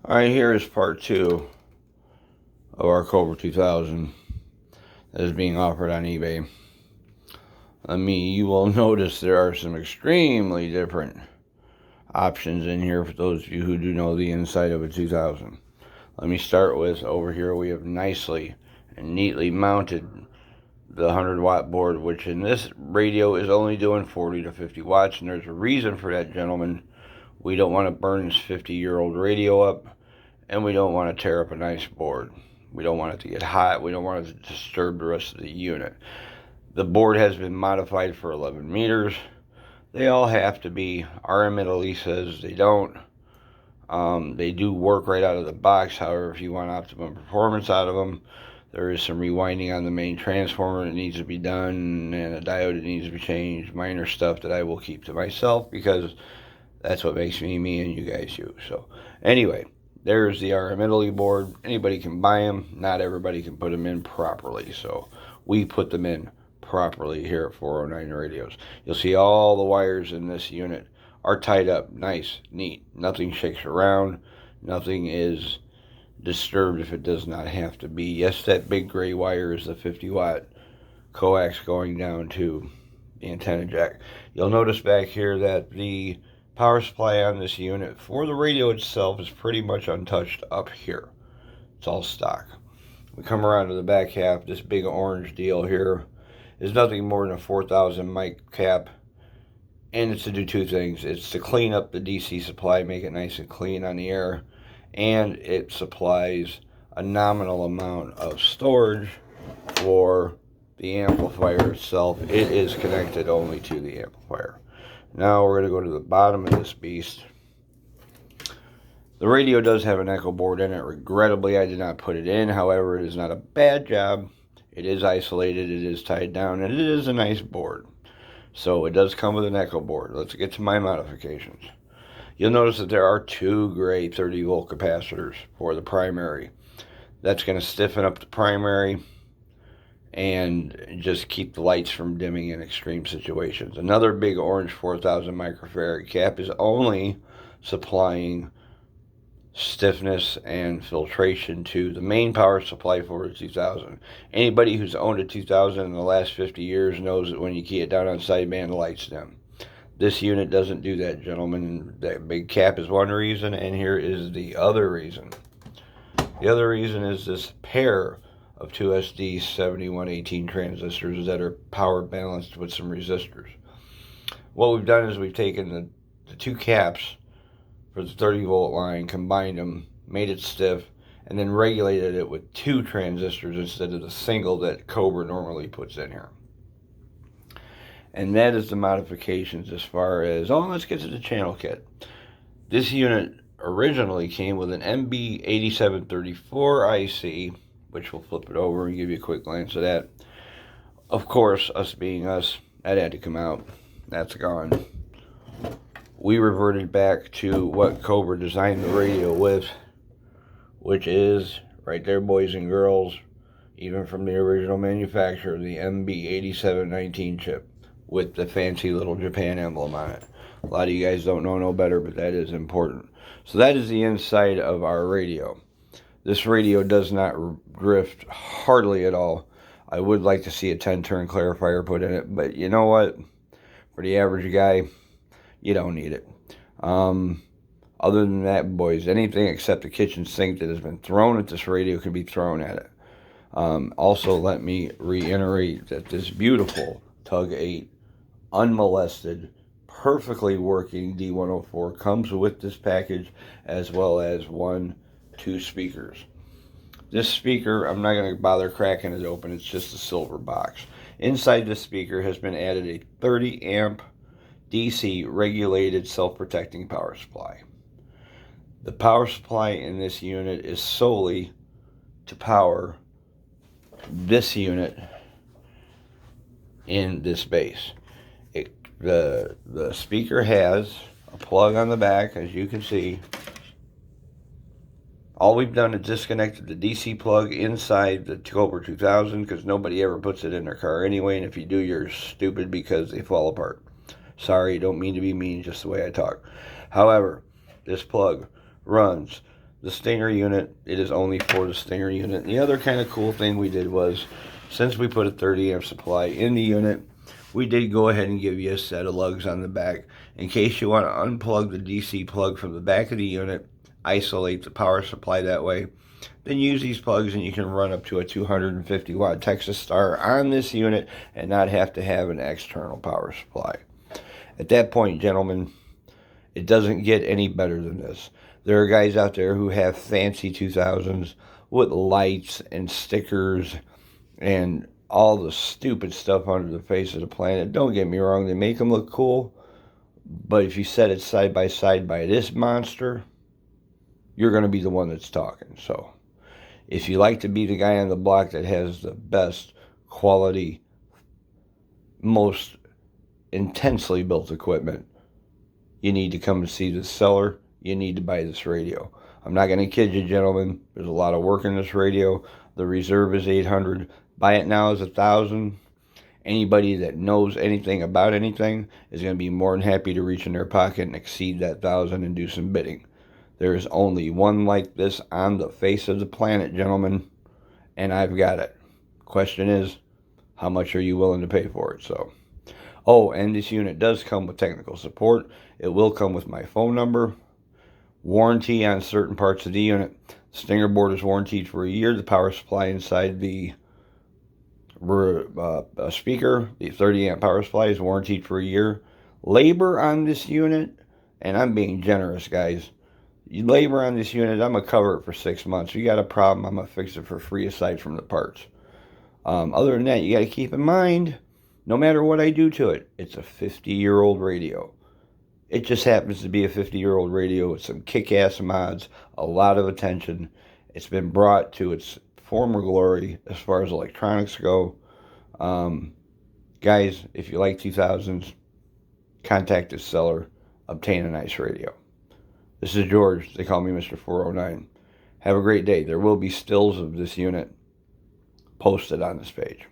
Alright, here is part 2 of our Cobra 2000 that is being offered on eBay. You will notice there are some extremely different options in here for those of you who do know the inside of a 2000. Let me start with, over here we have nicely and neatly mounted the 100-watt board, which in this radio is only doing 40 to 50 watts, and there's a reason for that, gentlemen. We don't want to burn this 50-year-old radio up, and we don't want to tear up a nice board. We don't want it to get hot. We don't want it to disturb the rest of the unit. The board has been modified for 11 meters. They all have to be. RM Italy says they don't. They do work right out of the box. However, if you want optimum performance out of them, there is some rewinding on the main transformer that needs to be done, and a diode that needs to be changed. Minor stuff that I will keep to myself because that's what makes me and you guys you. So anyway, there's the RM Italy board. Anybody can buy them. Not everybody can put them in properly. So we put them in properly here at 409 Radios. You'll see all the wires in this unit are tied up nice, neat. Nothing shakes around. Nothing is disturbed if it does not have to be. Yes, that big gray wire is the 50-watt coax going down to the antenna jack. You'll notice back here that the power supply on this unit for the radio itself is pretty much untouched up here. It's all stock. We come around to the back half. This big orange deal here is nothing more than a 4,000 mic cap, and it's to do two things. It's to clean up the DC supply, make it nice and clean on the air, and it supplies a nominal amount of storage for the amplifier itself. It is connected only to the amplifier. Now we're going to go to the bottom of this beast. The radio does have an echo board in it. Regrettably, I did not put it in. However, it is not a bad job. It is isolated, it is tied down, and it is a nice board. So it does come with an echo board. Let's get to my modifications. You'll notice that there are two gray 30-volt capacitors for the primary. That's going to stiffen up the primary and just keep the lights from dimming in extreme situations. Another big orange 4,000 microfarad cap is only supplying stiffness and filtration to the main power supply for the 2000. Anybody who's owned a 2000 in the last 50 years knows that when you key it down on sideband, the lights dim. This unit doesn't do that, gentlemen. That big cap is one reason, and here is the other reason. The other reason is this pair of two SD7118 transistors that are power balanced with some resistors. What we've done is we've taken the two caps for the 30-volt line, combined them, made it stiff, and then regulated it with two transistors instead of the single that Cobra normally puts in here. And that is the modifications as far as, let's get to the channel kit. This unit originally came with an MB8734 IC, which we'll flip it over and give you a quick glance of that. Of course, us being us, that had to come out. That's gone. We reverted back to what Cobra designed the radio with, which is, right there, boys and girls, even from the original manufacturer, the MB8719 chip with the fancy little Japan emblem on it. A lot of you guys don't know no better, but that is important. So that is the inside of our radio. This radio does not drift hardly at all. I would like to see a 10-turn clarifier put in it, but you know what? For the average guy, you don't need it. Other than that, boys, anything except the kitchen sink that has been thrown at this radio can be thrown at it. Also, let me reiterate that this beautiful Tug 8, unmolested, perfectly working D104 comes with this package, as well as 2 speakers. This speaker, I'm not going to bother cracking it open, it's just a silver box. Inside this speaker has been added a 30 amp DC regulated self-protecting power supply. The power supply in this unit is solely to power this unit in this base. The speaker has a plug on the back, as you can see. All we've done is disconnected the DC plug inside the Cobra 2000 because nobody ever puts it in their car anyway, and if you do, you're stupid because they fall apart. Sorry, don't mean to be mean, just the way I talk. However, this plug runs the Stinger unit, it is only for the Stinger unit. The other kind of cool thing we did was, since we put a 30 amp supply in the unit, we did go ahead and give you a set of lugs on the back in case you want to unplug the DC plug from the back of the unit, isolate the power supply that way. Then use these plugs and you can run up to a 250 watt Texas Star on this unit and not have to have an external power supply. At that point, gentlemen, it doesn't get any better than this. There are guys out there who have fancy 2000s with lights and stickers and all the stupid stuff under the face of the planet. Don't get me wrong, they make them look cool, but if you set it side by this monster, you're going to be the one that's talking. So if you like to be the guy on the block that has the best quality, most intensely built equipment, you need to come and see the seller. You need to buy this radio. I'm not going to kid you, gentlemen. There's a lot of work in this radio. The reserve is $800. Buy it now is $1,000. Anybody that knows anything about anything is going to be more than happy to reach in their pocket and exceed that $1,000 and do some bidding. There is only one like this on the face of the planet, gentlemen, and I've got it. Question is, how much are you willing to pay for it? So, oh, and this unit does come with technical support. It will come with my phone number. Warranty on certain parts of the unit. Stinger board is warranted for a year. The power supply inside the speaker, the 30 amp power supply, is warranted for a year. Labor on this unit, and I'm being generous, guys. Labor on this unit, I'm going to cover it for 6 months. If you got a problem, I'm going to fix it for free aside from the parts. Other than that, you got to keep in mind, no matter what I do to it, it's a 50-year-old radio. It just happens to be a 50-year-old radio with some kick-ass mods, a lot of attention. It's been brought to its former glory as far as electronics go. Guys, if you like 2000s, contact the seller, obtain a nice radio. This is George. They call me Mr. 409. Have a great day. There will be stills of this unit posted on this page.